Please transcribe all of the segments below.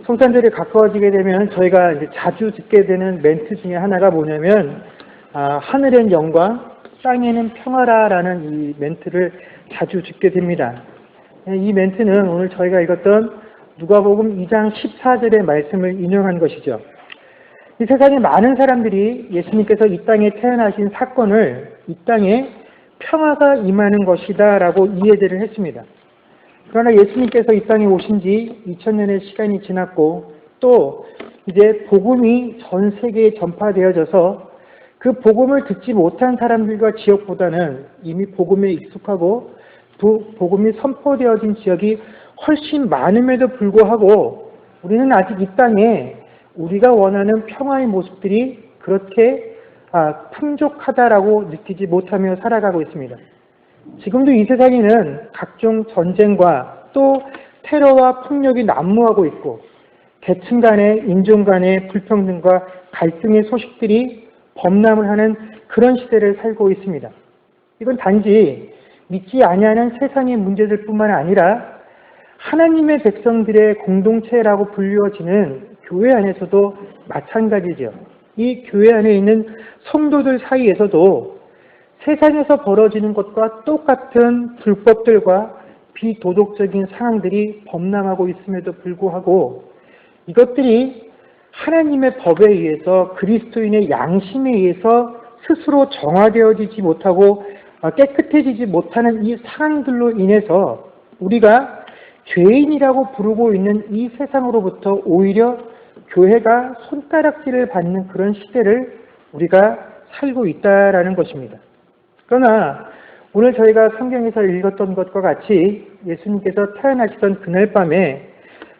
성탄절이 가까워지게 되면 저희가 이제 자주 듣게 되는 멘트 중에 하나가 뭐냐면 하늘엔 영광, 땅에는 평화라라는 이 멘트를 자주 듣게 됩니다. 이 멘트는 오늘 저희가 읽었던 누가복음 2장 14절의 말씀을 인용한 것이죠. 이 세상에 많은 사람들이 예수님께서 이 땅에 태어나신 사건을 이 땅에 평화가 임하는 것이다 라고 이해를 했습니다. 그러나 예수님께서 이 땅에 오신 지 2000년의 시간이 지났고 또 이제 복음이 전 세계에 전파되어져서 그 복음을 듣지 못한 사람들과 지역보다는 이미 복음에 익숙하고 복음이 선포되어진 지역이 훨씬 많음에도 불구하고 우리는 아직 이 땅에 우리가 원하는 평화의 모습들이 그렇게 풍족하다라고 느끼지 못하며 살아가고 있습니다. 지금도 이 세상에는 각종 전쟁과 또 테러와 폭력이 난무하고 있고 계층 간의 인종 간의 불평등과 갈등의 소식들이 범람을 하는 그런 시대를 살고 있습니다. 이건 단지 믿지 아니하는 세상의 문제들뿐만 아니라 하나님의 백성들의 공동체라고 불리워지는 교회 안에서도 마찬가지죠. 이 교회 안에 있는 성도들 사이에서도 세상에서 벌어지는 것과 똑같은 불법들과 비도덕적인 상황들이 범람하고 있음에도 불구하고 이것들이 하나님의 법에 의해서 그리스도인의 양심에 의해서 스스로 정화되어지지 못하고 깨끗해지지 못하는 이 상황들로 인해서 우리가 죄인이라고 부르고 있는 이 세상으로부터 오히려 교회가 손가락질을 받는 그런 시대를 우리가 살고 있다라는 것입니다. 그러나 오늘 저희가 성경에서 읽었던 것과 같이 예수님께서 태어나시던 그날 밤에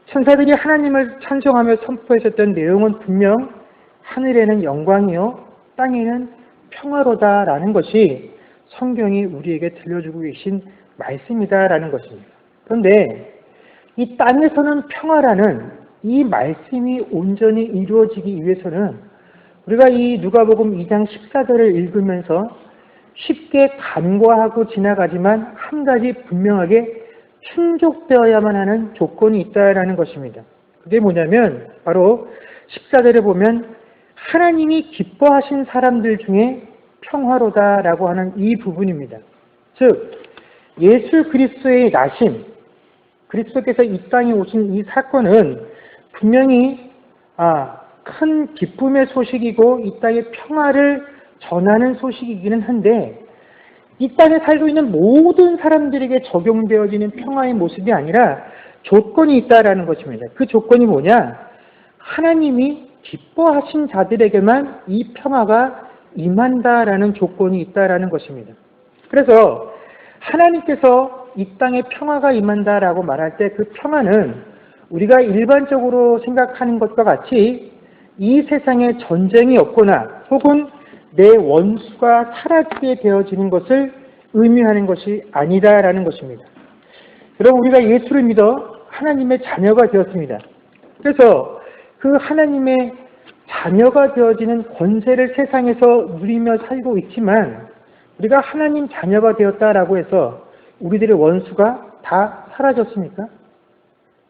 천사들이 하나님을 찬송하며 선포하셨던 내용은 분명 하늘에는 영광이요 땅에는 평화로다라는 것이 성경이 우리에게 들려주고 계신 말씀이다라는 것입니다. 그런데 이 땅에서는 평화라는 이 말씀이 온전히 이루어지기 위해서는 우리가 이 누가복음 2장 14절을 읽으면서 쉽게 간과하고 지나가지만 한 가지 분명하게 충족되어야만 하는 조건이 있다라는 것입니다. 그게 뭐냐면 바로 14절에 보면 하나님이 기뻐하신 사람들 중에 평화로다라고 하는 이 부분입니다. 즉 예수 그리스도의 나심, 그리스도께서 이 땅에 오신 이 사건은 분명히 큰 기쁨의 소식이고 이 땅의 평화를 전하는 소식이기는 한데 이 땅에 살고 있는 모든 사람들에게 적용되어지는 평화의 모습이 아니라 조건이 있다라는 것입니다. 그 조건이 뭐냐? 하나님이 기뻐하신 자들에게만 이 평화가 임한다라는 조건이 있다라는 것입니다. 그래서 하나님께서 이 땅에 평화가 임한다라고 말할 때 그 평화는 우리가 일반적으로 생각하는 것과 같이 이 세상에 전쟁이 없거나 혹은 내 원수가 사라지게 되어지는 것을 의미하는 것이 아니다라는 것입니다. 여러분 우리가 예수를 믿어 하나님의 자녀가 되었습니다. 그래서 그 하나님의 자녀가 되어지는 권세를 세상에서 누리며 살고 있지만 우리가 하나님 자녀가 되었다라고 해서 우리들의 원수가 다 사라졌습니까?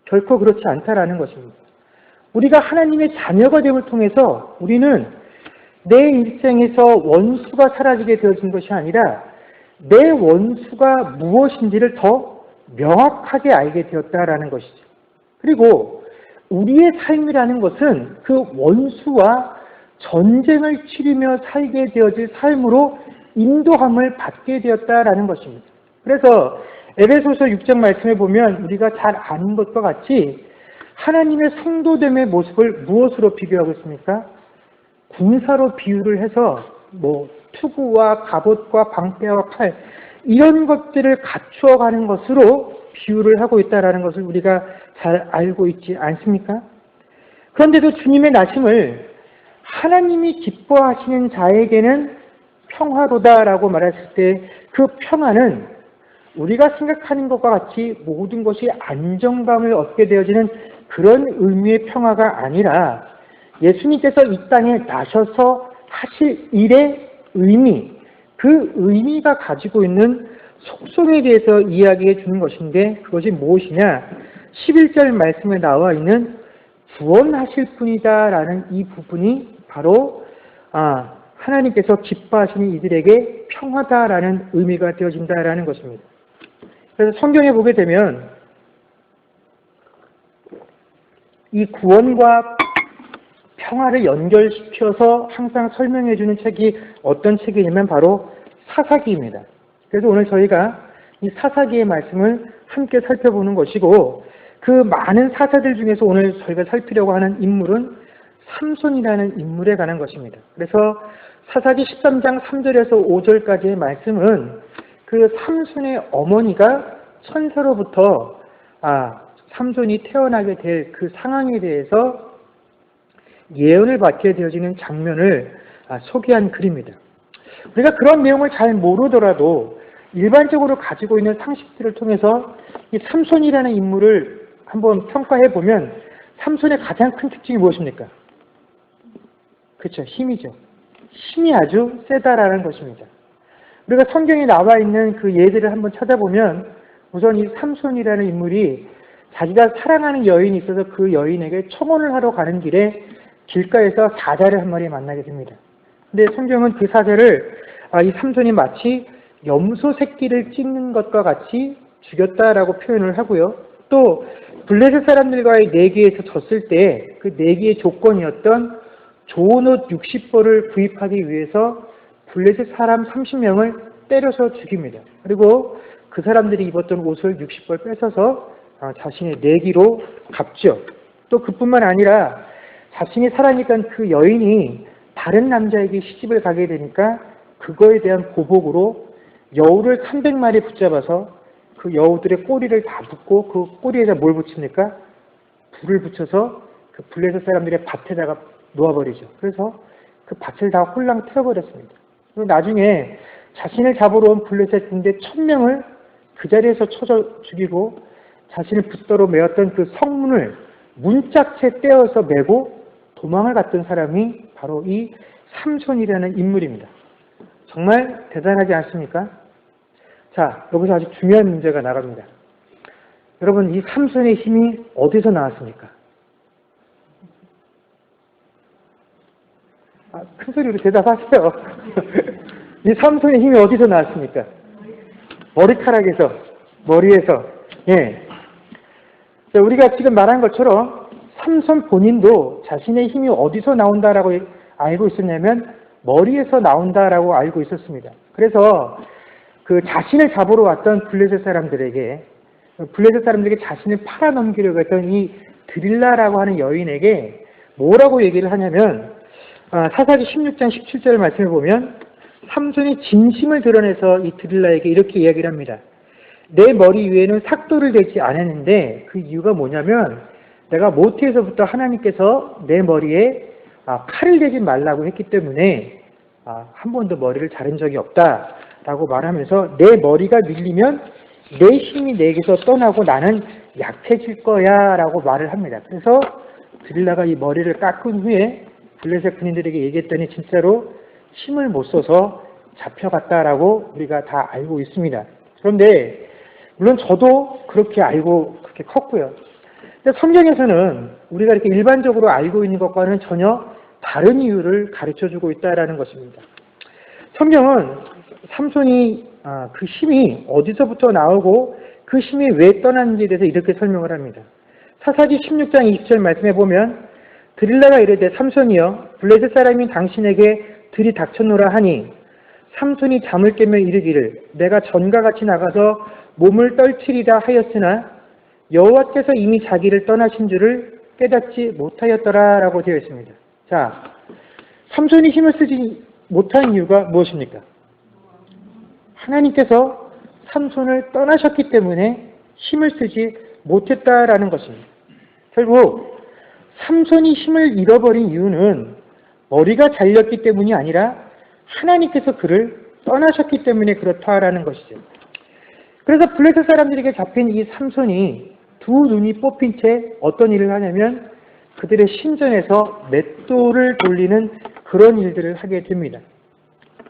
결코 그렇지 않다라는 것입니다. 우리가 하나님의 자녀가 됨을 통해서 우리는 내 일생에서 원수가 사라지게 되어진 것이 아니라 내 원수가 무엇인지를 더 명확하게 알게 되었다라는 것이죠. 그리고 우리의 삶이라는 것은 그 원수와 전쟁을 치르며 살게 되어질 삶으로 인도함을 받게 되었다라는 것입니다. 그래서 에베소서 6장 말씀에 보면 우리가 잘 아는 것과 같이 하나님의 성도됨의 모습을 무엇으로 비교하고 있습니까? 군사로 비유를 해서 투구와 갑옷과 방패와 칼 이런 것들을 갖추어가는 것으로 비유를 하고 있다는 것을 우리가 잘 알고 있지 않습니까? 그런데도 주님의 나심을 하나님이 기뻐하시는 자에게는 평화로다라고 말했을 때 그 평화는 우리가 생각하는 것과 같이 모든 것이 안정감을 얻게 되어지는 그런 의미의 평화가 아니라 예수님께서 이 땅에 나셔서 하실 일의 의미, 그 의미가 가지고 있는 속성에 대해서 이야기해 주는 것인데 그것이 무엇이냐? 11절 말씀에 나와 있는 구원하실 분이다라는 이 부분이 바로 하나님께서 기뻐하시는 이들에게 평화다라는 의미가 되어진다라는 것입니다. 그래서 성경에 보게 되면 이 구원과 평화를 연결시켜서 항상 설명해 주는 책이 어떤 책이냐면 바로 사사기입니다. 그래서 오늘 저희가 이 사사기의 말씀을 함께 살펴보는 것이고, 그 많은 사사들 중에서 오늘 저희가 살피려고 하는 인물은 삼손이라는 인물에 관한 것입니다. 그래서 사사기 13장 3절에서 5절까지의 말씀은 그 삼손의 어머니가 천사로부터 삼손이 태어나게 될 그 상황에 대해서 예언을 받게 되어지는 장면을 소개한 글입니다. 우리가 그런 내용을 잘 모르더라도 일반적으로 가지고 있는 상식들을 통해서 이 삼손이라는 인물을 한번 평가해 보면 삼손의 가장 큰 특징이 무엇입니까? 그렇죠. 힘이죠. 힘이 아주 세다라는 것입니다. 우리가 성경에 나와 있는 그 예들을 한번 찾아보면 우선 이 삼손이라는 인물이 자기가 사랑하는 여인이 있어서 그 여인에게 청혼을 하러 가는 길에 길가에서 사자를 한 마리 만나게 됩니다. 근데 성경은 그 사자를 이 삼손이 마치 염소 새끼를 찢는 것과 같이 죽였다라고 표현을 하고요. 또 블레셋 사람들과의 내기에서 졌을 때 그 내기의 조건이었던 좋은 옷 60벌을 구입하기 위해서 블레셋 사람 30명을 때려서 죽입니다. 그리고 그 사람들이 입었던 옷을 60벌 뺏어서 자신의 내기로 갚죠. 또 그뿐만 아니라 자신이 살아니까 그 여인이 다른 남자에게 시집을 가게 되니까 그거에 대한 보복으로 여우를 300마리 붙잡아서 그 여우들의 꼬리를 다 묶고 그 꼬리에다 뭘 붙입니까? 불을 붙여서 그 블레셋 사람들의 밭에다가 놓아버리죠. 그래서 그 밭을 다 홀랑 태워버렸습니다. 그리고 나중에 자신을 잡으러 온 블레셋 군대 1000명을 그 자리에서 쳐서 죽이고 자신을 붙들어 메었던 그 성문을 문짝채 떼어서 메고 도망을 갔던 사람이 바로 이 삼손이라는 인물입니다. 정말 대단하지 않습니까? 자, 여기서 아주 중요한 문제가 나갑니다. 여러분, 이 삼손의 힘이 어디서 나왔습니까? 큰 소리로 대답하세요. 이 삼손의 힘이 어디서 나왔습니까? 머리카락에서, 머리에서. 예. 자, 우리가 지금 말한 것처럼 삼손 본인도 자신의 힘이 어디서 나온다라고 알고 있었냐면 머리에서 나온다라고 알고 있었습니다. 그래서 그 자신을 잡으러 왔던 블레셋 사람들에게 자신을 팔아넘기려고 했던 이 드릴라라고 하는 여인에게 뭐라고 얘기를 하냐면 사사기 16장 17절 말씀을 보면 삼손이 진심을 드러내서 이 드릴라에게 이렇게 이야기를 합니다. 내 머리 위에는 삭도를 대지 않았는데 그 이유가 뭐냐면 내가 모태에서부터 하나님께서 내 머리에 칼을 대지 말라고 했기 때문에 한 번도 머리를 자른 적이 없다라고 말하면서 내 머리가 밀리면 내 힘이 내게서 떠나고 나는 약해질 거야 라고 말을 합니다. 그래서 드릴라가 이 머리를 깎은 후에 블레셋 군인들에게 얘기했더니 진짜로 힘을 못 써서 잡혀갔다라고 우리가 다 알고 있습니다. 그런데 물론 저도 그렇게 알고 그렇게 컸고요. 근데 성경에서는 우리가 이렇게 일반적으로 알고 있는 것과는 전혀 다른 이유를 가르쳐주고 있다는 것입니다. 성경은 삼손이 그 힘이 어디서부터 나오고 그 힘이 왜 떠났는지에 대해서 이렇게 설명을 합니다. 사사기 16장 20절 말씀해 보면 드릴라가 이르되 삼손이여 블레셋 사람이 당신에게 들이닥쳤노라 하니 삼손이 잠을 깨며 이르기를 내가 전과 같이 나가서 몸을 떨치리라 하였으나 여호와께서 이미 자기를 떠나신 줄을 깨닫지 못하였더라라고 되어 있습니다. 자, 삼손이 힘을 쓰지 못한 이유가 무엇입니까? 하나님께서 삼손을 떠나셨기 때문에 힘을 쓰지 못했다라는 것입니다. 결국 삼손이 힘을 잃어버린 이유는 머리가 잘렸기 때문이 아니라 하나님께서 그를 떠나셨기 때문에 그렇다라는 것이죠. 그래서 블레셋 사람들에게 잡힌 이 삼손이 두 눈이 뽑힌 채 어떤 일을 하냐면 그들의 신전에서 맷돌을 돌리는 그런 일들을 하게 됩니다.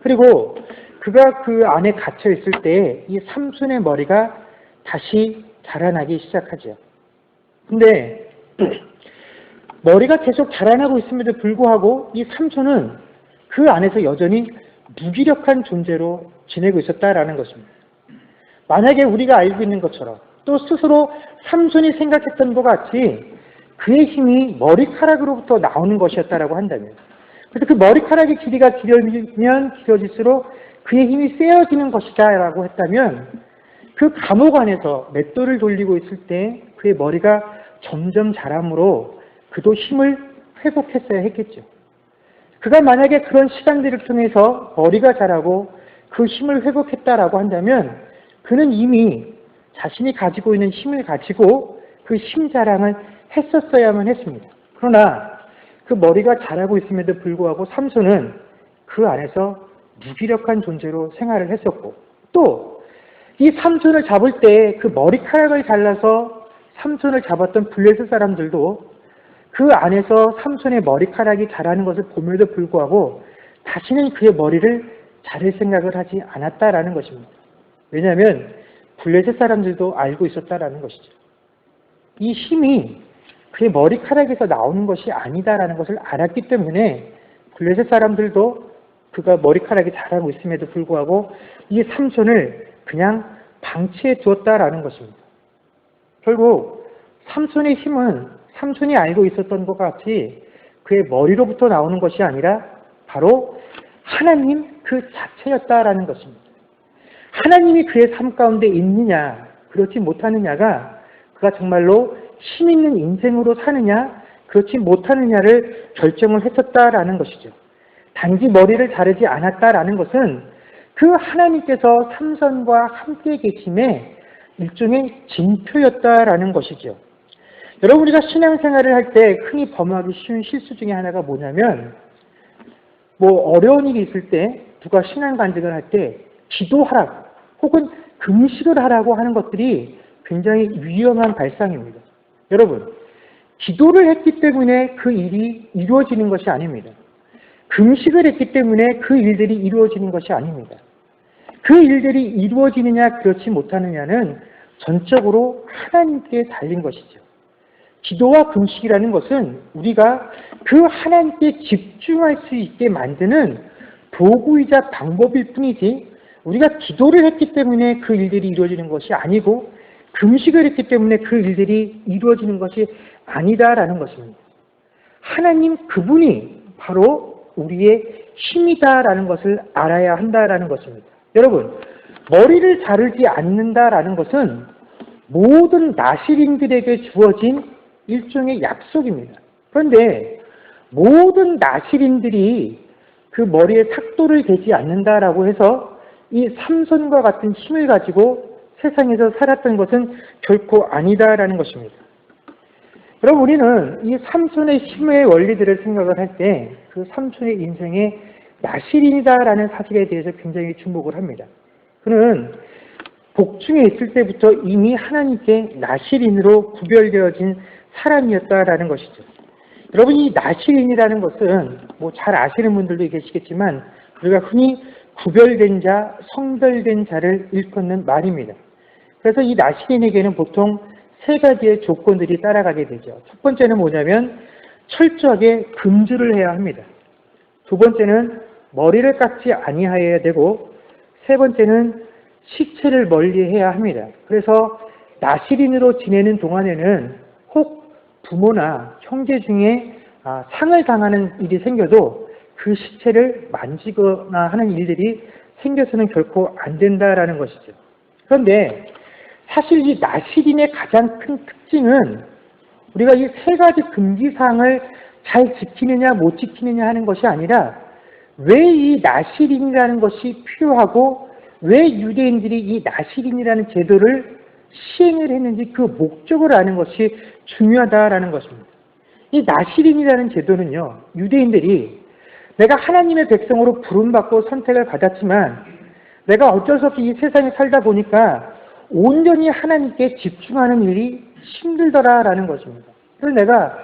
그리고 그가 그 안에 갇혀 있을 때 이 삼손의 머리가 다시 자라나기 시작하죠. 근데 머리가 계속 자라나고 있음에도 불구하고 이 삼손은 그 안에서 여전히 무기력한 존재로 지내고 있었다라는 것입니다. 만약에 우리가 알고 있는 것처럼 또 스스로 삼손이 생각했던 것 같이 그의 힘이 머리카락으로부터 나오는 것이었다라고 한다면, 그래서 그 머리카락의 길이가 길어지면 길어질수록 그의 힘이 세어지는 것이다라고 했다면, 그 감옥 안에서 맷돌을 돌리고 있을 때 그의 머리가 점점 자라므로 그도 힘을 회복했어야 했겠죠. 그가 만약에 그런 시간들을 통해서 머리가 자라고 그 힘을 회복했다라고 한다면 그는 이미 자신이 가지고 있는 힘을 가지고 그 힘 자랑을 했었어야만 했습니다. 그러나 그 머리가 자라고 있음에도 불구하고 삼손은 그 안에서 무기력한 존재로 생활을 했었고, 또 이 삼손을 잡을 때 그 머리카락을 잘라서 삼손을 잡았던 블레셋 사람들도 그 안에서 삼손의 머리카락이 자라는 것을 봄에도 불구하고 다시는 그의 머리를 자를 생각을 하지 않았다라는 것입니다. 왜냐하면 블레셋 사람들도 알고 있었다라는 것이죠. 이 힘이 그의 머리카락에서 나오는 것이 아니다라는 것을 알았기 때문에 블레셋 사람들도 그가 머리카락이 자라고 있음에도 불구하고 이 삼손을 그냥 방치해 두었다라는 것입니다. 결국 삼손의 힘은 삼손이 알고 있었던 것 같이 그의 머리로부터 나오는 것이 아니라 바로 하나님 그 자체였다라는 것입니다. 하나님이 그의 삶 가운데 있느냐 그렇지 못하느냐가 그가 정말로 힘 있는 인생으로 사느냐 그렇지 못하느냐를 결정을 했었다라는 것이죠. 단지 머리를 자르지 않았다라는 것은 그 하나님께서 삼손과 함께 계심의 일종의 징표였다라는 것이죠. 여러분, 우리가 신앙생활을 할 때 흔히 범하기 쉬운 실수 중에 하나가 뭐냐면, 어려운 일이 있을 때 누가 신앙 간증을 할 때 기도하라고 혹은 금식을 하라고 하는 것들이 굉장히 위험한 발상입니다. 여러분, 기도를 했기 때문에 그 일이 이루어지는 것이 아닙니다. 금식을 했기 때문에 그 일들이 이루어지는 것이 아닙니다. 그 일들이 이루어지느냐 그렇지 못하느냐는 전적으로 하나님께 달린 것이죠. 기도와 금식이라는 것은 우리가 그 하나님께 집중할 수 있게 만드는 도구이자 방법일 뿐이지, 우리가 기도를 했기 때문에 그 일들이 이루어지는 것이 아니고 금식을 했기 때문에 그 일들이 이루어지는 것이 아니다라는 것입니다. 하나님 그분이 바로 우리의 힘이다라는 것을 알아야 한다라는 것입니다. 여러분, 머리를 자르지 않는다라는 것은 모든 나실인들에게 주어진 일종의 약속입니다. 그런데 모든 나실인들이 그 머리에 삭도를 대지 않는다라고 해서 이 삼손과 같은 힘을 가지고 세상에서 살았던 것은 결코 아니다라는 것입니다. 여러분, 우리는 이 삼손의 힘의 원리들을 생각을 할 때 그 삼손의 인생에 나실인이다라는 사실에 대해서 굉장히 주목을 합니다. 그는 복중에 있을 때부터 이미 하나님께 나실인으로 구별되어진 사람이었다라는 것이죠. 여러분, 이 나실인이라는 것은 잘 아시는 분들도 계시겠지만 우리가 흔히 구별된 자, 성별된 자를 일컫는 말입니다. 그래서 이 나실인에게는 보통 세 가지의 조건들이 따라가게 되죠. 첫 번째는 뭐냐면 철저하게 금주를 해야 합니다. 두 번째는 머리를 깎지 아니하여야 되고, 세 번째는 시체를 멀리해야 합니다. 그래서 나실인으로 지내는 동안에는 혹 부모나 형제 중에 상을 당하는 일이 생겨도 그 시체를 만지거나 하는 일들이 생겨서는 결코 안 된다라는 것이죠. 그런데 사실 이 나실인의 가장 큰 특징은 우리가 이 세 가지 금기사항을 잘 지키느냐 못 지키느냐 하는 것이 아니라 왜 이 나실인이라는 것이 필요하고 왜 유대인들이 이 나실인이라는 제도를 시행을 했는지 그 목적을 아는 것이 중요하다라는 것입니다. 이 나실인이라는 제도는요, 유대인들이 내가 하나님의 백성으로 부름받고 선택을 받았지만 내가 어쩔 수 없이 이 세상에 살다 보니까 온전히 하나님께 집중하는 일이 힘들더라라는 것입니다. 그래서 내가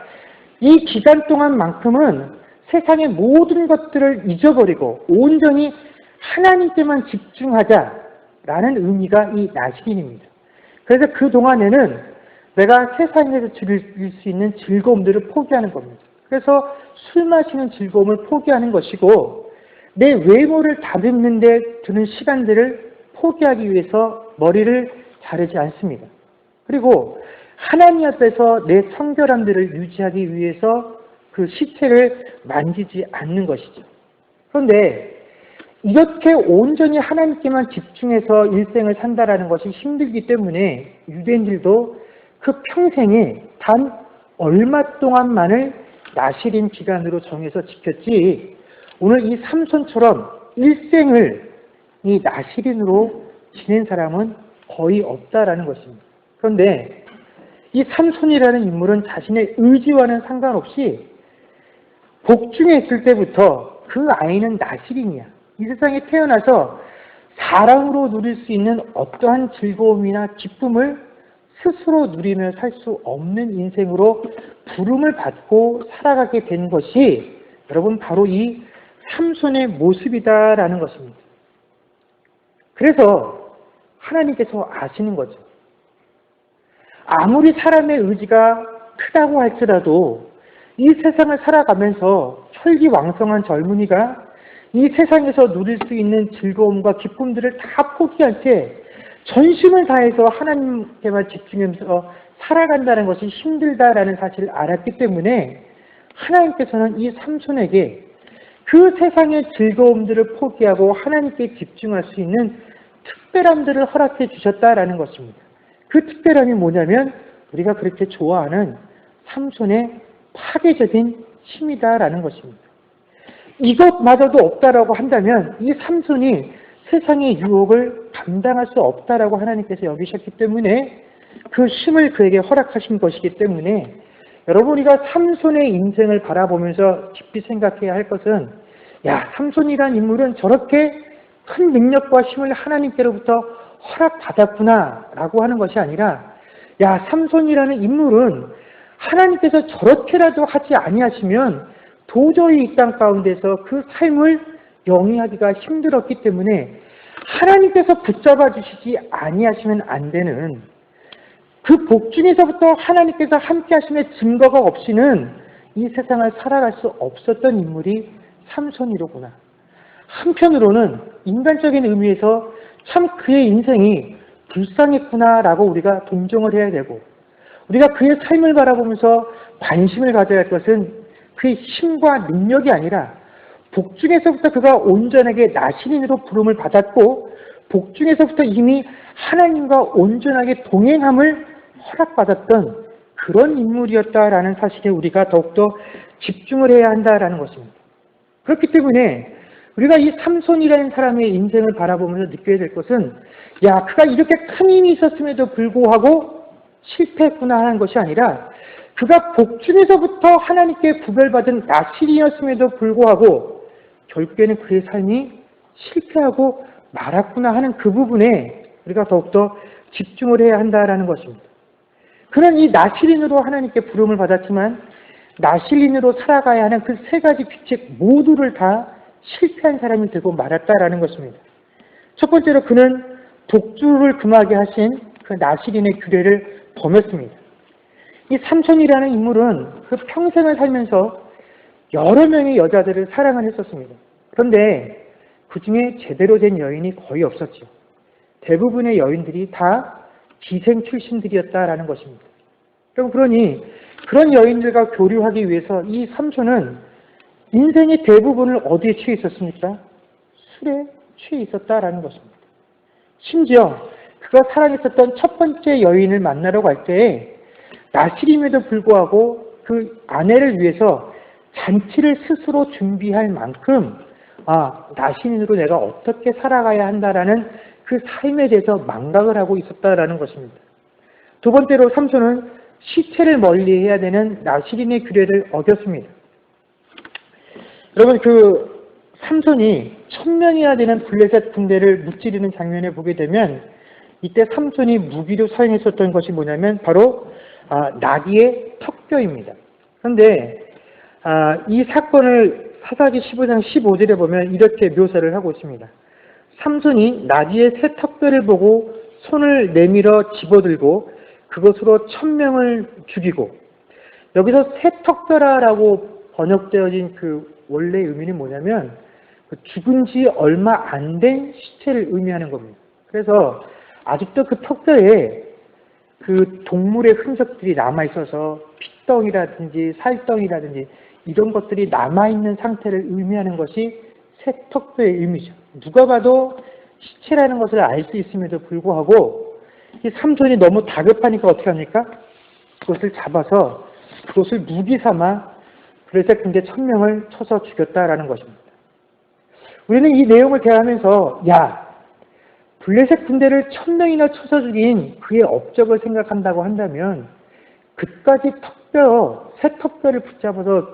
이 기간 동안만큼은 세상의 모든 것들을 잊어버리고 온전히 하나님께만 집중하자라는 의미가 이 나실인입니다. 그래서 그 동안에는 내가 세상에서 즐길 수 있는 즐거움들을 포기하는 겁니다. 그래서 술 마시는 즐거움을 포기하는 것이고 내 외모를 다듬는 데 드는 시간들을 포기하기 위해서 머리를 자르지 않습니다. 그리고 하나님 앞에서 내 성결함들을 유지하기 위해서 그 시체를 만지지 않는 것이죠. 그런데 이렇게 온전히 하나님께만 집중해서 일생을 산다라는 것이 힘들기 때문에 유대인들도 그 평생에 단 얼마 동안만을 나실인 기간으로 정해서 지켰지 오늘 이 삼손처럼 일생을 이 나실인으로 지낸 사람은 거의 없다라는 것입니다. 그런데 이 삼손이라는 인물은 자신의 의지와는 상관없이 복중에 있을 때부터 그 아이는 나실인이야. 이 세상에 태어나서 사랑으로 누릴 수 있는 어떠한 즐거움이나 기쁨을 스스로 누리며 살 수 없는 인생으로 부름을 받고 살아가게 된 것이 여러분 바로 이 삼손의 모습이다라는 것입니다. 그래서 하나님께서 아시는 거죠. 아무리 사람의 의지가 크다고 할지라도 이 세상을 살아가면서 혈기왕성한 젊은이가 이 세상에서 누릴 수 있는 즐거움과 기쁨들을 다 포기한 채 전심을 다해서 하나님께만 집중하면서 살아간다는 것이 힘들다라는 사실을 알았기 때문에 하나님께서는 이 삼손에게 그 세상의 즐거움들을 포기하고 하나님께 집중할 수 있는 특별함들을 허락해 주셨다라는 것입니다. 그 특별함이 뭐냐면 우리가 그렇게 좋아하는 삼손의 파괴적인 힘이다라는 것입니다. 이것마저도 없다라고 한다면 이 삼손이 세상의 유혹을 감당할 수 없다라고 하나님께서 여기셨기 때문에 그 힘을 그에게 허락하신 것이기 때문에 여러분 우리가 삼손의 인생을 바라보면서 깊이 생각해야 할 것은 야, 삼손이란 인물은 저렇게 큰 능력과 힘을 하나님께로부터 허락받았구나 라고 하는 것이 아니라 야, 삼손이라는 인물은 하나님께서 저렇게라도 하지 아니하시면 도저히 이 땅 가운데서 그 삶을 영위하기가 힘들었기 때문에 하나님께서 붙잡아 주시지 아니하시면 안 되는 그 복중에서부터 하나님께서 함께 하심의 증거가 없이는 이 세상을 살아갈 수 없었던 인물이 삼손이로구나. 한편으로는 인간적인 의미에서 참 그의 인생이 불쌍했구나라고 우리가 동정을 해야 되고 우리가 그의 삶을 바라보면서 관심을 가져야 할 것은 그의 힘과 능력이 아니라 복중에서부터 그가 온전하게 나신인으로 부름을 받았고 복중에서부터 이미 하나님과 온전하게 동행함을 허락받았던 그런 인물이었다라는 사실에 우리가 더욱더 집중을 해야 한다라는 것입니다. 그렇기 때문에 우리가 이 삼손이라는 사람의 인생을 바라보면서 느껴야 될 것은 야, 그가 이렇게 큰 힘이 있었음에도 불구하고 실패했구나 하는 것이 아니라 그가 복중에서부터 하나님께 구별받은 나실이었음에도 불구하고 결국에는 그의 삶이 실패하고 말았구나 하는 그 부분에 우리가 더욱더 집중을 해야 한다라는 것입니다. 그는 이 나실인으로 하나님께 부름을 받았지만 나실인으로 살아가야 하는 그 세 가지 규칙 모두를 다 실패한 사람이 되고 말았다라는 것입니다. 첫 번째로 그는 독주를 금하게 하신 그 나실인의 규례를 범했습니다. 이 삼손이라는 인물은 그 평생을 살면서 여러 명의 여자들을 사랑을 했었습니다. 그런데 그 중에 제대로 된 여인이 거의 없었죠. 대부분의 여인들이 다 기생 출신들이었다라는 것입니다. 그러니 그런 여인들과 교류하기 위해서 이 삼손은 인생의 대부분을 어디에 취해 있었습니까? 술에 취해 있었다라는 것입니다. 심지어 그가 사랑했었던 첫 번째 여인을 만나러 갈 때에 나실임에도 불구하고 그 아내를 위해서 잔치를 스스로 준비할 만큼 나신인으로 내가 어떻게 살아가야 한다라는 그 삶에 대해서 망각을 하고 있었다라는 것입니다. 두 번째로 삼손은 시체를 멀리해야 되는 나실인의 규례를 어겼습니다. 여러분 그 삼손이 1000명이나 되는 블레셋 군대를 무찌르는 장면을 보게 되면 이때 삼손이 무기로 사용했었던 것이 뭐냐면 바로 나귀의 턱뼈입니다. 그런데 이 사건을 사사기 15장 15절에 보면 이렇게 묘사를 하고 있습니다. 삼손이 나귀의 새 턱뼈를 보고 손을 내밀어 집어들고 그것으로 1000명을 죽이고, 여기서 세턱뼈라라고 번역되어진 그 원래 의미는 뭐냐면 죽은 지 얼마 안 된 시체를 의미하는 겁니다. 그래서 아직도 그 턱뼈에 그 동물의 흔적들이 남아있어서 피덩이라든지 살덩이라든지 이런 것들이 남아있는 상태를 의미하는 것이 세턱뼈의 의미죠. 누가 봐도 시체라는 것을 알 수 있음에도 불구하고 이 삼손이 너무 다급하니까 어떻게 합니까? 그것을 잡아서 그것을 무기 삼아 블레셋 군대 1000명을 쳐서 죽였다라는 것입니다. 우리는 이 내용을 대하면서 블레셋 군대를 1000명이나 쳐서 죽인 그의 업적을 생각한다고 한다면 그까지 새 턱뼈를 붙잡아서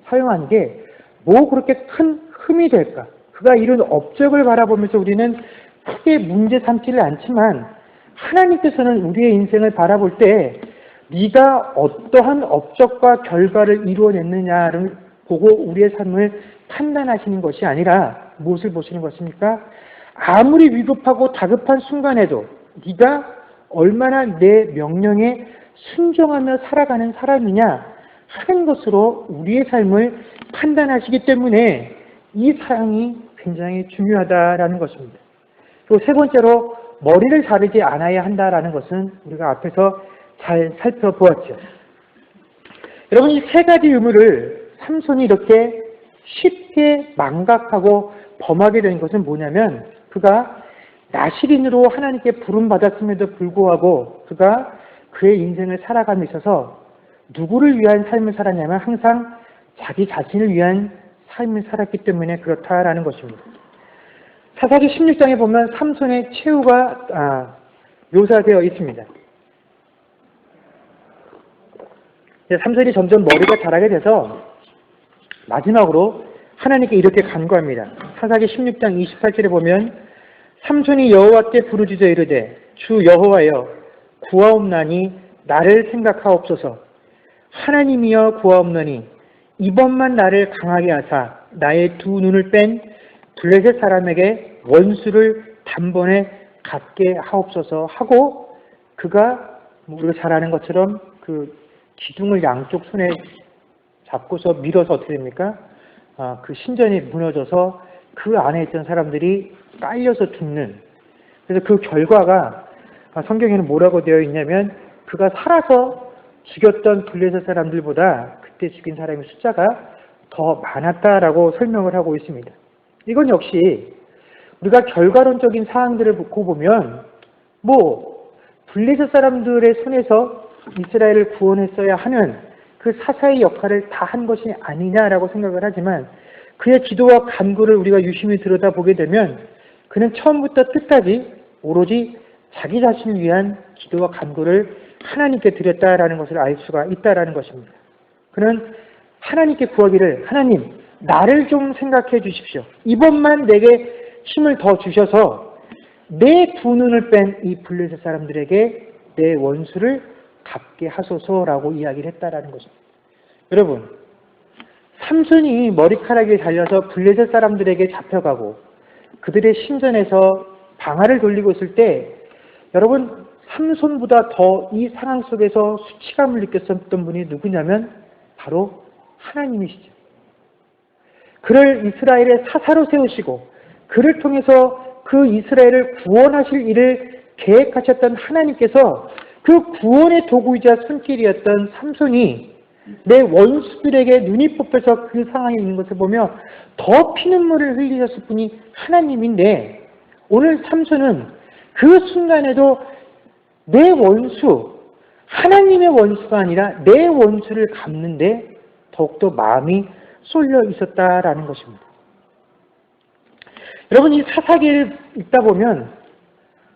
사용한 게 뭐 그렇게 큰 흠이 될까? 그가 이룬 업적을 바라보면서 우리는 크게 문제 삼지를 않지만 하나님께서는 우리의 인생을 바라볼 때 네가 어떠한 업적과 결과를 이루어냈느냐를 보고 우리의 삶을 판단하시는 것이 아니라 무엇을 보시는 것입니까? 아무리 위급하고 다급한 순간에도 네가 얼마나 내 명령에 순종하며 살아가는 사람이냐 하는 것으로 우리의 삶을 판단하시기 때문에 이 사항이 굉장히 중요하다라는 것입니다. 그리고 세 번째로 머리를 자르지 않아야 한다라는 것은 우리가 앞에서 잘 살펴보았죠. 여러분, 이 세 가지 의무를 삼손이 이렇게 쉽게 망각하고 범하게 된 것은 뭐냐면 그가 나실인으로 하나님께 부름받았음에도 불구하고 그가 그의 인생을 살아감에 있어서 누구를 위한 삶을 살았냐면 항상 자기 자신을 위한 삶을 살았기 때문에 그렇다라는 것입니다. 사사기 16장에 보면 삼손의 최후가 묘사되어 있습니다. 삼손이 점점 머리가 자라게 돼서 마지막으로 하나님께 이렇게 간구합니다. 사사기 16장 28절에 보면 삼손이 여호와께 부르짖어 이르되 주 여호와여 구하옵나니 나를 생각하옵소서. 하나님이여 구하옵나니 이번만 나를 강하게 하사 나의 두 눈을 뺀 블레셋 사람에게 원수를 단번에 갖게 하옵소서 하고 그가 우리가 잘 아는 것처럼 그 기둥을 양쪽 손에 잡고서 밀어서 어떻게 됩니까? 그 신전이 무너져서 그 안에 있던 사람들이 깔려서 죽는, 그래서 그 결과가 성경에는 뭐라고 되어 있냐면 그가 살아서 죽였던 블레셋 사람들보다 그때 죽인 사람의 숫자가 더 많았다라고 설명을 하고 있습니다. 이건 역시 우리가 결과론적인 사항들을 보고 보면 블레셋 사람들의 손에서 이스라엘을 구원했어야 하는 그 사사의 역할을 다 한 것이 아니냐라고 생각을 하지만 그의 기도와 간구를 우리가 유심히 들여다보게 되면 그는 처음부터 끝까지 오로지 자기 자신을 위한 기도와 간구를 하나님께 드렸다라는 것을 알 수가 있다라는 것입니다. 그는 하나님께 구하기를 하나님 나를 좀 생각해 주십시오. 이번만 내게 힘을 더 주셔서 내 두 눈을 뺀 이 블레셋 사람들에게 내 원수를 갚게 하소서라고 이야기를 했다라는 것입니다. 여러분, 삼손이 머리카락에 달려서 블레셋 사람들에게 잡혀가고 그들의 신전에서 방아를 돌리고 있을 때 여러분 삼손보다 더 이 상황 속에서 수치감을 느꼈었던 분이 누구냐면 바로 하나님이시죠. 그를 이스라엘의 사사로 세우시고 그를 통해서 그 이스라엘을 구원하실 일을 계획하셨던 하나님께서 그 구원의 도구이자 손길이었던 삼손이 내 원수들에게 눈이 뽑혀서 그 상황에 있는 것을 보며 더 피눈물을 흘리셨을 분이 하나님인데 오늘 삼손은 그 순간에도 내 원수, 하나님의 원수가 아니라 내 원수를 갚는데 더욱더 마음이 쏠려 있었다라는 것입니다. 여러분, 이 사사기를 읽다 보면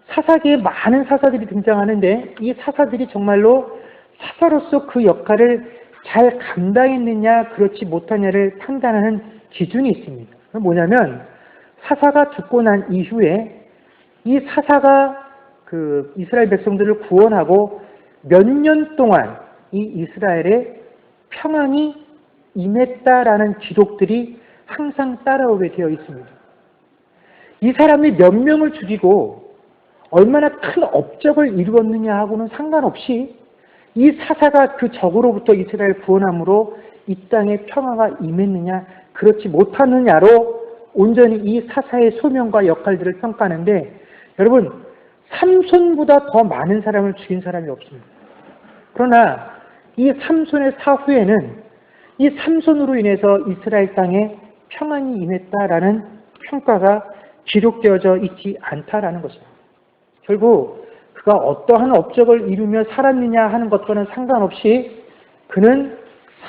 사사기에 많은 사사들이 등장하는데 이 사사들이 정말로 사사로서 그 역할을 잘 감당했느냐 그렇지 못하냐를 판단하는 기준이 있습니다. 그건 뭐냐면 사사가 죽고 난 이후에 이 사사가 그 이스라엘 백성들을 구원하고 몇 년 동안 이 이스라엘에 평안이 임했다라는 기록들이 항상 따라오게 되어 있습니다. 이 사람이 몇 명을 죽이고 얼마나 큰 업적을 이루었느냐 하고는 상관없이 이 사사가 그 적으로부터 이스라엘 구원함으로 이 땅에 평화가 임했느냐 그렇지 못하느냐로 온전히 이 사사의 소명과 역할들을 평가하는데, 여러분 삼손보다 더 많은 사람을 죽인 사람이 없습니다. 그러나 이 삼손의 사후에는 이 삼손으로 인해서 이스라엘 땅에 평안이 임했다라는 평가가 기록되어져 있지 않다라는 것입니다. 결국 그가 어떠한 업적을 이루며 살았느냐 하는 것과는 상관없이 그는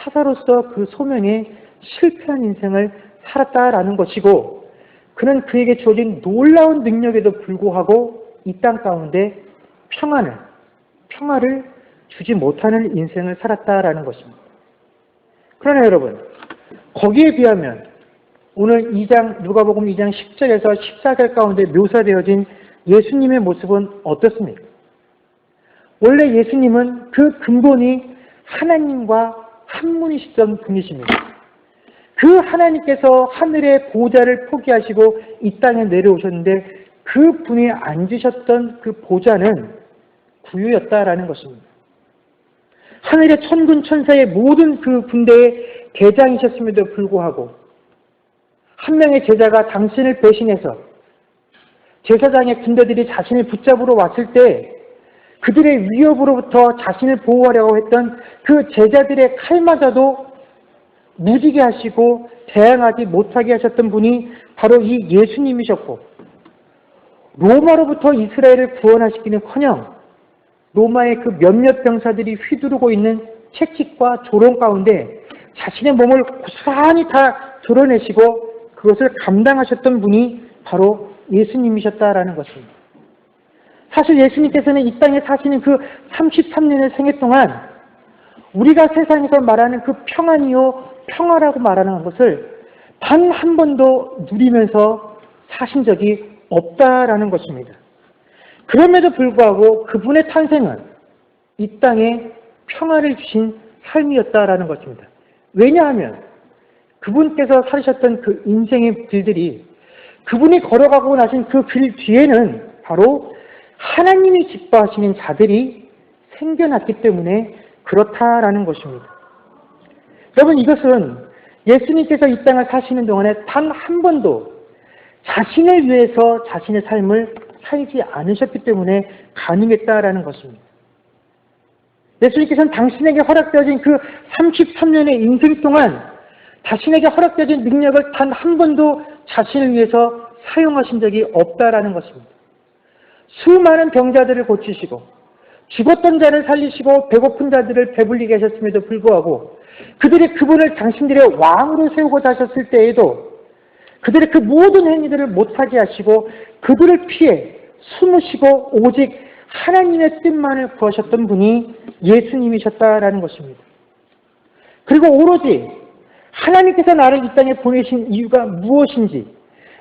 사사로서 그 소명에 실패한 인생을 살았다라는 것이고, 그는 그에게 주어진 놀라운 능력에도 불구하고 이 땅 가운데 평화를 주지 못하는 인생을 살았다라는 것입니다. 그러나 여러분, 거기에 비하면 오늘 누가복음 2장 10절에서 14절 가운데 묘사되어진 예수님의 모습은 어떻습니까? 원래 예수님은 그 근본이 하나님과 한 분이시던 분이십니다. 그 하나님께서 하늘의 보좌를 포기하시고 이 땅에 내려오셨는데 그 분이 앉으셨던 그 보좌는 구유였다라는 것입니다. 하늘의 천군 천사의 모든 그 군대의 대장이셨음에도 불구하고 한 명의 제자가 당신을 배신해서 제사장의 군대들이 자신을 붙잡으러 왔을 때 그들의 위협으로부터 자신을 보호하려고 했던 그 제자들의 칼마저도 무지게 하시고 대항하지 못하게 하셨던 분이 바로 이 예수님이셨고, 로마로부터 이스라엘을 구원하시기는커녕 로마의 그 몇몇 병사들이 휘두르고 있는 채찍과 조롱 가운데 자신의 몸을 고스란히 다 드러내시고 그것을 감당하셨던 분이 바로 예수님이셨다라는 것입니다. 사실 예수님께서는 이 땅에 사시는 그 33년의 생애 동안 우리가 세상에서 말하는 그 평안이요 평화라고 말하는 것을 단 한 번도 누리면서 사신 적이 없다라는 것입니다. 그럼에도 불구하고 그분의 탄생은 이 땅에 평화를 주신 삶이었다라는 것입니다. 왜냐하면 그분께서 살으셨던 그 인생의 길들이 그분이 걸어가고 나신 그 길 뒤에는 바로 하나님이 기뻐하시는 자들이 생겨났기 때문에 그렇다라는 것입니다. 여러분, 이것은 예수님께서 이 땅을 사시는 동안에 단 한 번도 자신을 위해서 자신의 삶을 살지 않으셨기 때문에 가능했다라는 것입니다. 예수님께서는 당신에게 허락되어진 그 33년의 인생 동안 자신에게 허락되어진 능력을 단 한 번도 자신을 위해서 사용하신 적이 없다라는 것입니다. 수많은 병자들을 고치시고 죽었던 자를 살리시고 배고픈 자들을 배불리게 하셨음에도 불구하고 그들이 그분을 당신들의 왕으로 세우고자 하셨을 때에도 그들의 그 모든 행위들을 못하게 하시고 그들을 피해 숨으시고 오직 하나님의 뜻만을 구하셨던 분이 예수님이셨다라는 것입니다. 그리고 오로지 하나님께서 나를 이 땅에 보내신 이유가 무엇인지,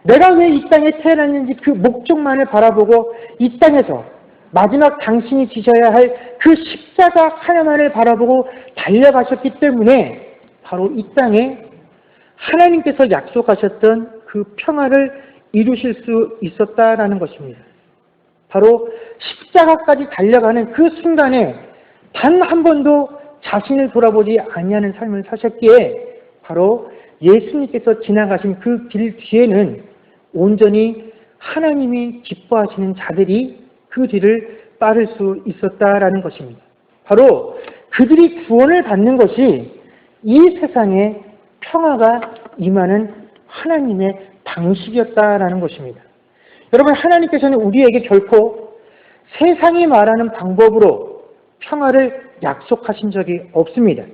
내가 왜 이 땅에 태어났는지 그 목적만을 바라보고 이 땅에서 마지막 당신이 지셔야 할 그 십자가 하나만을 바라보고 달려가셨기 때문에 바로 이 땅에 하나님께서 약속하셨던 그 평화를 이루실 수 있었다라는 것입니다. 바로 십자가까지 달려가는 그 순간에 단 한 번도 자신을 돌아보지 아니하는 삶을 사셨기에 바로 예수님께서 지나가신 그 길 뒤에는 온전히 하나님이 기뻐하시는 자들이 그 뒤를 따를 수 있었다라는 것입니다. 바로 그들이 구원을 받는 것이 이 세상에 평화가 임하는 하나님의 방식이었다라는 것입니다. 여러분, 하나님께서는 우리에게 결코 세상이 말하는 방법으로 평화를 약속하신 적이 없습니다.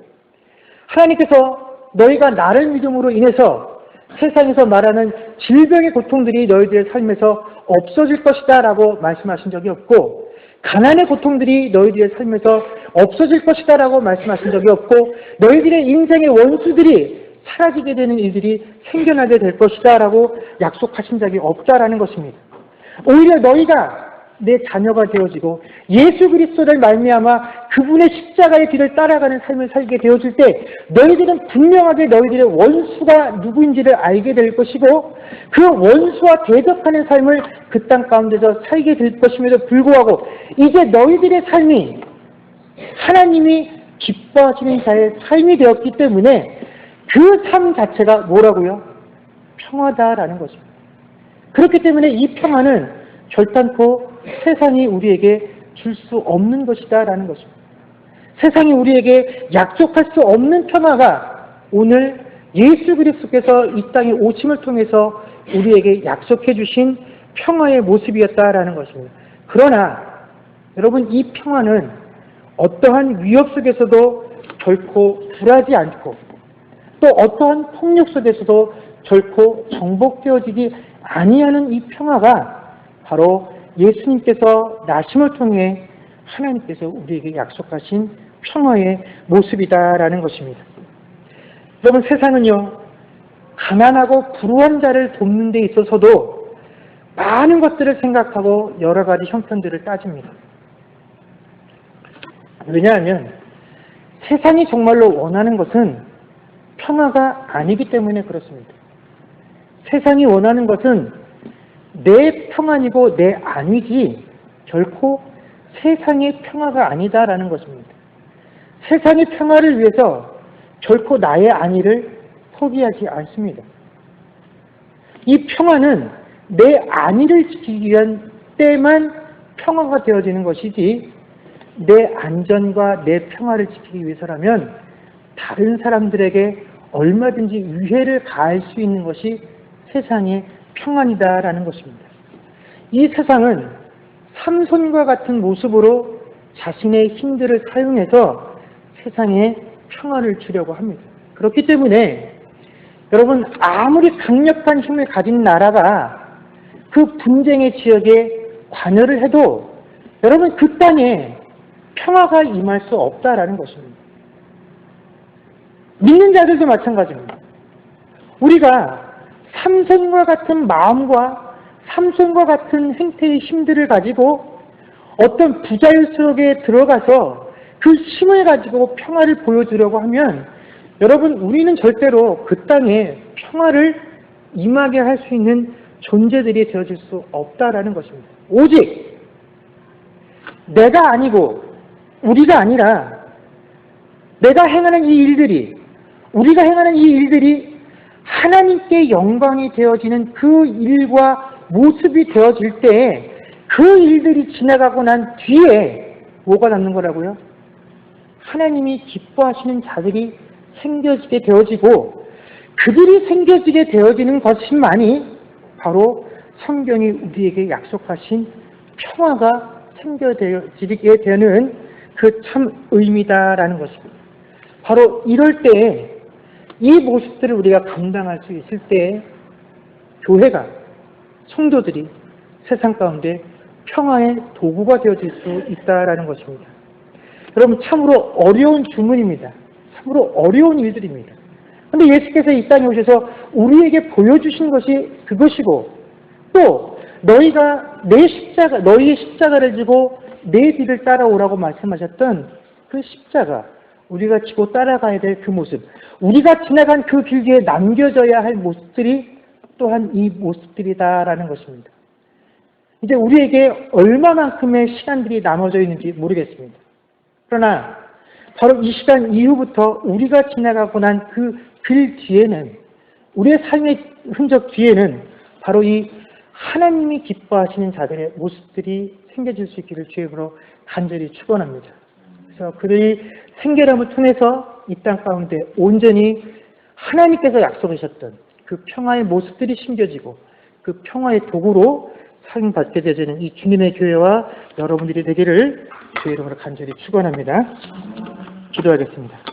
하나님께서 너희가 나를 믿음으로 인해서 세상에서 말하는 질병의 고통들이 너희들의 삶에서 없어질 것이다 라고 말씀하신 적이 없고, 가난의 고통들이 너희들의 삶에서 없어질 것이다 라고 말씀하신 적이 없고, 너희들의 인생의 원수들이 사라지게 되는 일들이 생겨나게 될 것이다 라고 약속하신 적이 없다라는 것입니다. 오히려 너희가 내 자녀가 되어지고 예수 그리스도를 말미암아 그분의 십자가의 길을 따라가는 삶을 살게 되어질 때 너희들은 분명하게 너희들의 원수가 누구인지를 알게 될 것이고 그 원수와 대적하는 삶을 그 땅 가운데서 살게 될 것임에도 불구하고 이제 너희들의 삶이 하나님이 기뻐하시는 자의 삶이 되었기 때문에 그 삶 자체가 뭐라고요? 평화다라는 것입니다. 그렇기 때문에 이 평화는 결단코 세상이 우리에게 줄 수 없는 것이다라는 것입니다. 세상이 우리에게 약속할 수 없는 평화가 오늘 예수 그리스도께서 이 땅에 오심을 통해서 우리에게 약속해 주신 평화의 모습이었다라는 것입니다. 그러나 여러분 이 평화는 어떠한 위협 속에서도 결코 굴하지 않고 또 어떠한 폭력 속에서도 결코 정복되어지지 아니하는 이 평화가 바로 예수님께서 나심을 통해 하나님께서 우리에게 약속하신 평화의 모습이다라는 것입니다. 여러분 세상은요 가난하고 불우한 자를 돕는 데 있어서도 많은 것들을 생각하고 여러 가지 형편들을 따집니다. 왜냐하면 세상이 정말로 원하는 것은 평화가 아니기 때문에 그렇습니다. 세상이 원하는 것은 내 평안이고 내 안위지 결코 세상의 평화가 아니다라는 것입니다. 세상의 평화를 위해서 결코 나의 안위를 포기하지 않습니다. 이 평화는 내 안위를 지키기 위한 때만 평화가 되어지는 것이지 내 안전과 내 평화를 지키기 위해서라면 다른 사람들에게 얼마든지 위해를 가할 수 있는 것이 세상의 평안이다라는 것입니다. 이 세상은 삼손과 같은 모습으로 자신의 힘들을 사용해서 세상에 평화를 주려고 합니다. 그렇기 때문에 여러분 아무리 강력한 힘을 가진 나라가 그 분쟁의 지역에 관여를 해도 여러분 그 땅에 평화가 임할 수 없다라는 것입니다. 믿는 자들도 마찬가지입니다. 우리가 삼손과 같은 마음과 삼손과 같은 행태의 힘들을 가지고 어떤 부자유 속에 들어가서 그 힘을 가지고 평화를 보여주려고 하면 여러분 우리는 절대로 그 땅에 평화를 임하게 할 수 있는 존재들이 되어질 수 없다라는 것입니다. 오직 내가 아니고 우리가 아니라 내가 행하는 이 일들이 우리가 행하는 이 일들이 하나님께 영광이 되어지는 그 일과 모습이 되어질 때 그 일들이 지나가고 난 뒤에 뭐가 남는 거라고요? 하나님이 기뻐하시는 자들이 생겨지게 되어지고 그들이 생겨지게 되어지는 것만이 바로 성경이 우리에게 약속하신 평화가 생겨지게 되는 그 참 의미다라는 것입니다. 바로 이럴 때 이 모습들을 우리가 감당할 수 있을 때 교회가 성도들이 세상 가운데 평화의 도구가 되어질 수 있다라는 것입니다. 여러분 참으로 어려운 주문입니다. 참으로 어려운 일들입니다. 그런데 예수께서 이 땅에 오셔서 우리에게 보여주신 것이 그것이고 또 너희가 너희의 십자가를 지고 내 뒤를 따라오라고 말씀하셨던 그 십자가 우리가 지고 따라가야 될 그 모습 우리가 지나간 그 길 뒤에 남겨져야 할 모습들이 또한 이 모습들이다라는 것입니다. 이제 우리에게 얼마만큼의 시간들이 남아져 있는지 모르겠습니다. 그러나 바로 이 시간 이후부터 우리가 지나가고 난 그 길 뒤에는 우리의 삶의 흔적 뒤에는 바로 이 하나님이 기뻐하시는 자들의 모습들이 생겨질 수 있기를 주님으로 간절히 축원합니다. 그래서 그들이 생계람을 통해서 이 땅 가운데 온전히 하나님께서 약속하셨던 그 평화의 모습들이 심겨지고 그 평화의 도구로 사용받게 되는 이 주님의 교회와 여러분들이 되기를 주의 이름으로 간절히 축원합니다. 기도하겠습니다.